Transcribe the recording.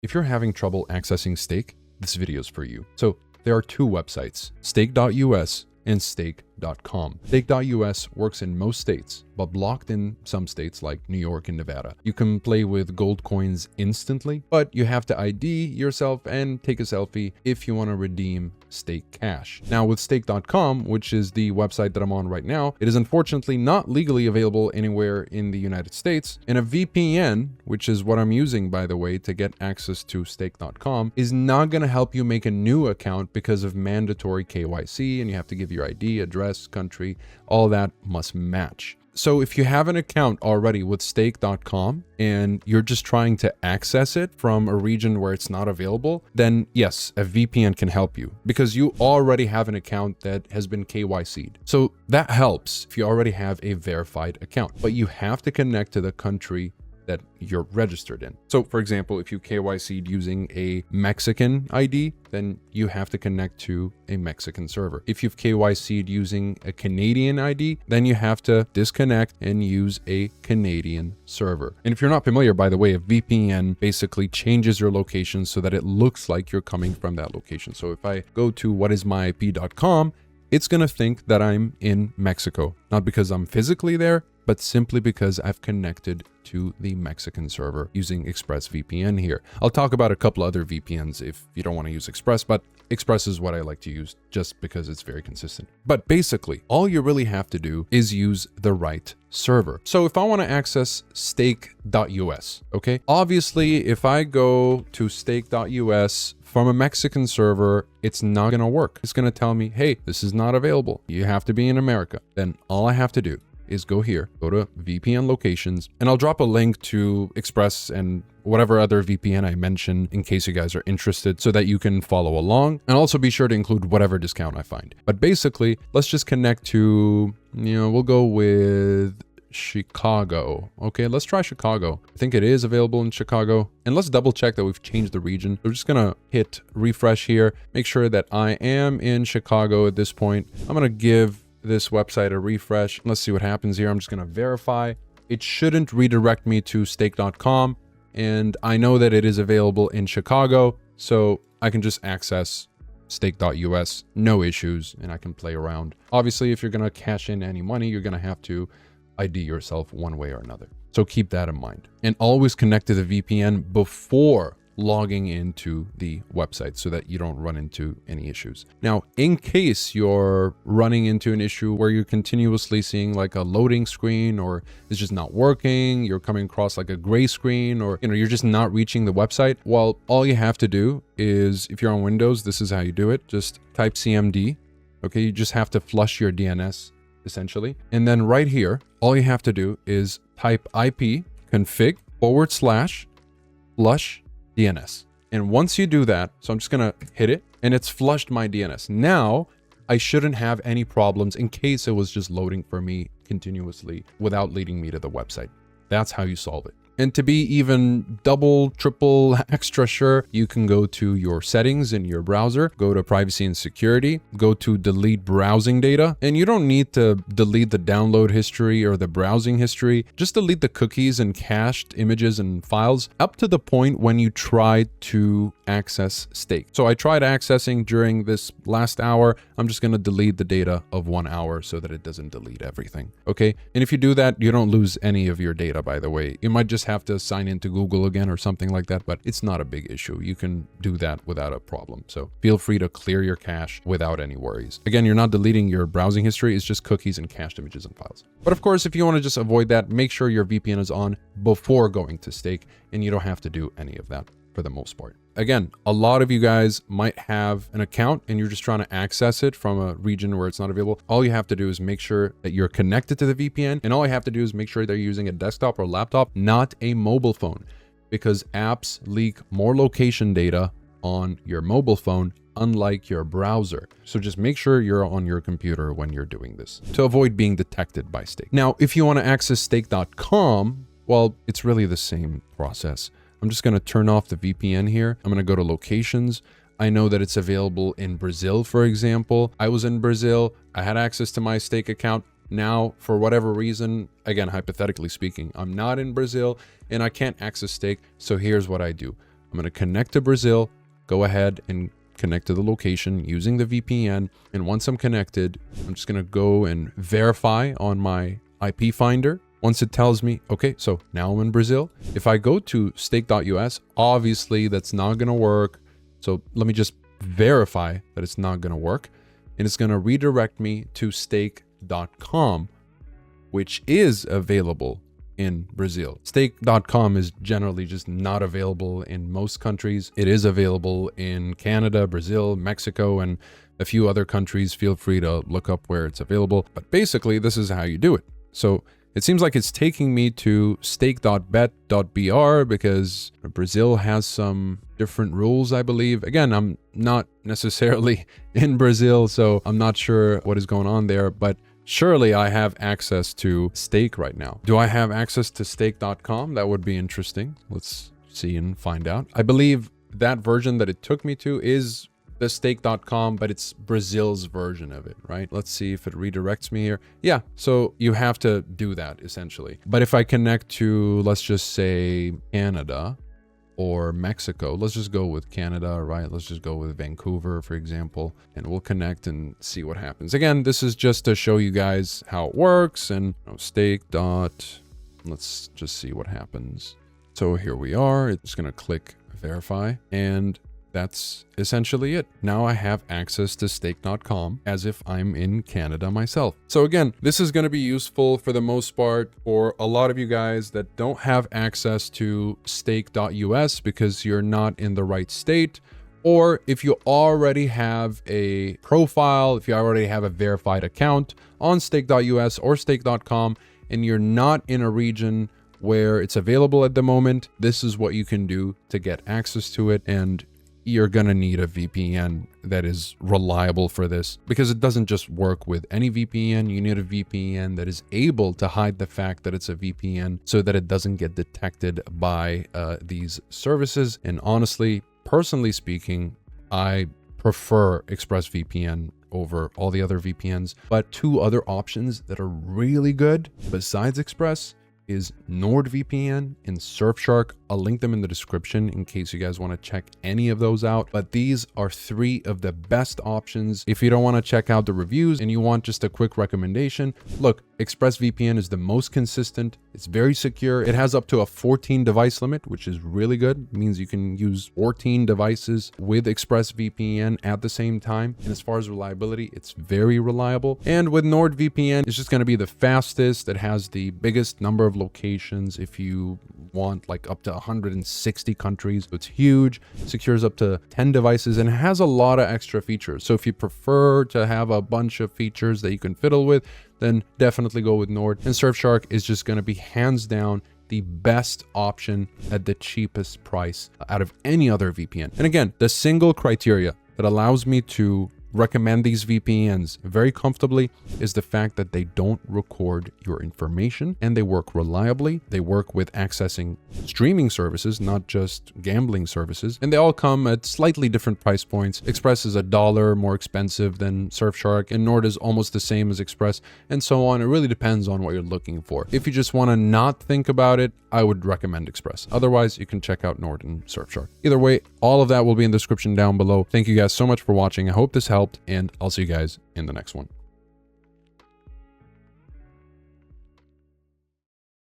If you're having trouble accessing Stake, this video is for you. So there are two websites, stake.us and stake.com. Stake.us works in most states, but blocked in some states like New York and Nevada. You can play with gold coins instantly, but you have to ID yourself and take a selfie if you want to redeem Stake Cash. Now with stake.com, which is the website that I'm on right now, it is unfortunately not legally available anywhere in the United States, and a VPN, which is what I'm using by the way to get access to stake.com, is not going to help you make a new account because of mandatory KYC, and you have to give your ID, address, country, all that must match. So if you have an account already with stake.com and you're just trying to access it from a region where it's not available, then yes, a VPN can help you because you already have an account that has been KYC'd. So that helps if you already have a verified account, but you have to connect to the country that you're registered in. So for example, if you KYC'd using a Mexican ID, then you have to connect to a Mexican server. If you've KYC'd using a Canadian ID, then you have to disconnect and use a Canadian server. And if you're not familiar, by the way, a VPN basically changes your location so that it looks like you're coming from that location. So if I go to whatismyip.com, it's going to think that I'm in Mexico, not because I'm physically there, but simply because I've connected to the Mexican server using ExpressVPN here. I'll talk about a couple other VPNs if you don't want to use Express, but Express is what I like to use just because it's very consistent. But basically, all you really have to do is use the right server. So if I want to access stake.us, okay, obviously if I go to stake.us from a Mexican server, it's not going to work. It's going to tell me, hey, this is not available. You have to be in America. Then all I have to do is go here, go to VPN locations, and I'll drop a link to Express and whatever other VPN I mentioned in case you guys are interested so that you can follow along, and also be sure to include whatever discount I find. But basically, let's just connect to, we'll go with Chicago. Okay, let's try Chicago. I think it is available in Chicago, and let's double check that we've changed the region. We're just gonna hit refresh here, make sure that I am in Chicago at this point. I'm gonna give this website a refresh. Let's see what happens here. I'm just going to verify. It shouldn't redirect me to stake.com, and I know that it is available in Chicago, so I can just access stake.us, no issues, and I can play around. Obviously, if you're going to cash in any money, you're going to have to ID yourself one way or another. So keep that in mind. And always connect to the VPN before logging into the website so that you don't run into any issues. Now, in case you're running into an issue where you're continuously seeing like a loading screen, or it's just not working, you're coming across like a gray screen, or you're just not reaching the website, well, all you have to do is, if you're on Windows, this is how you do it. Just type CMD. Okay, you just have to flush your DNS essentially. And then right here, all you have to do is type IP config /flush DNS. And once you do that, so I'm just going to hit it and it's flushed my DNS. Now I shouldn't have any problems in case it was just loading for me continuously without leading me to the website. That's how you solve it. And to be even double, triple, extra sure, you can go to your settings in your browser, go to privacy and security, go to delete browsing data. And you don't need to delete the download history or the browsing history. Just delete the cookies and cached images and files up to the point when you try to access Stake. So I tried accessing during this last hour. I'm just going to delete the data of 1 hour so that it doesn't delete everything. Okay. And if you do that, you don't lose any of your data, by the way. You might just have to sign into Google again or something like that, but it's not a big issue. You can do that without a problem. So feel free to clear your cache without any worries. Again, you're not deleting your browsing history. It's just cookies and cached images and files. But of course, if you want to just avoid that, make sure your VPN is on before going to Stake, and you don't have to do any of that for the most part. Again, a lot of you guys might have an account and you're just trying to access it from a region where it's not available. All you have to do is make sure that you're connected to the VPN, and all you have to do is make sure they're using a desktop or laptop, not a mobile phone, because apps leak more location data on your mobile phone, unlike your browser. So just make sure you're on your computer when you're doing this to avoid being detected by Stake. Now, if you want to access stake.com, well, it's really the same process. I'm just going to turn off the VPN here. I'm going to go to locations. I know that it's available in Brazil, for example. I was in Brazil. I had access to my Stake account. Now, for whatever reason, again, hypothetically speaking, I'm not in Brazil and I can't access Stake. So here's what I do. I'm going to connect to Brazil, go ahead and connect to the location using the VPN. And once I'm connected, I'm just going to go and verify on my IP finder. Once it tells me, okay, so now I'm in Brazil. If I go to stake.us, obviously that's not going to work. So let me just verify that it's not going to work. And it's going to redirect me to stake.com, which is available in Brazil. Stake.com is generally just not available in most countries. It is available in Canada, Brazil, Mexico, and a few other countries. Feel free to look up where it's available. But basically, this is how you do it. So it seems like it's taking me to stake.bet.br because Brazil has some different rules, I believe. Again, I'm not necessarily in Brazil, so I'm not sure what is going on there, but surely I have access to Stake right now. Do I have access to stake.com? That would be interesting. Let's see and find out. I believe that version that it took me to is the stake.com, but it's Brazil's version of it, right? Let's see if it redirects me here. Yeah, so you have to do that essentially. But if I connect to, let's just say Canada or Mexico, let's just go with Canada, right? Let's just go with Vancouver, for example, and we'll connect and see what happens. Again, this is just to show you guys how it works. And let's just see what happens. So here we are. It's going to click verify, and that's essentially it. Now I have access to stake.com as if I'm in Canada myself. So again, this is going to be useful for the most part for a lot of you guys that don't have access to stake.us because you're not in the right state, or if you already have a profile, if you already have a verified account on stake.us or stake.com and you're not in a region where it's available at the moment, this is what you can do to get access to it. And you're going to need a VPN that is reliable for this because it doesn't just work with any VPN. You need a VPN that is able to hide the fact that it's a VPN so that it doesn't get detected by these services. And honestly, personally speaking, I prefer ExpressVPN over all the other VPNs. But two other options that are really good besides Express is NordVPN and Surfshark. I'll link them in the description in case you guys want to check any of those out. But these are three of the best options. If you don't want to check out the reviews and you want just a quick recommendation, look, ExpressVPN is the most consistent. It's very secure. It has up to a 14 device limit, which is really good. It means you can use 14 devices with ExpressVPN at the same time. And as far as reliability, it's very reliable. And with NordVPN, it's just going to be the fastest. It has the biggest number of locations if you want, like up to 160 countries. So it's huge, secures up to 10 devices, and it has a lot of extra features. So if you prefer to have a bunch of features that you can fiddle with, then definitely go with Nord. And Surfshark is just going to be hands down the best option at the cheapest price out of any other VPN. And again, the single criteria that allows me to recommend these VPNs very comfortably is the fact that they don't record your information and they work reliably. They work with accessing streaming services, not just gambling services, and they all come at slightly different price points. Express is $1 more expensive than Surfshark, and Nord is almost the same as Express, and so on. It really depends on what you're looking for. If you just want to not think about it, I would recommend Express. Otherwise, you can check out Nord and Surfshark. Either way, all of that will be in the description down below. Thank you guys so much for watching. I hope this helped, and I'll see you guys in the next one.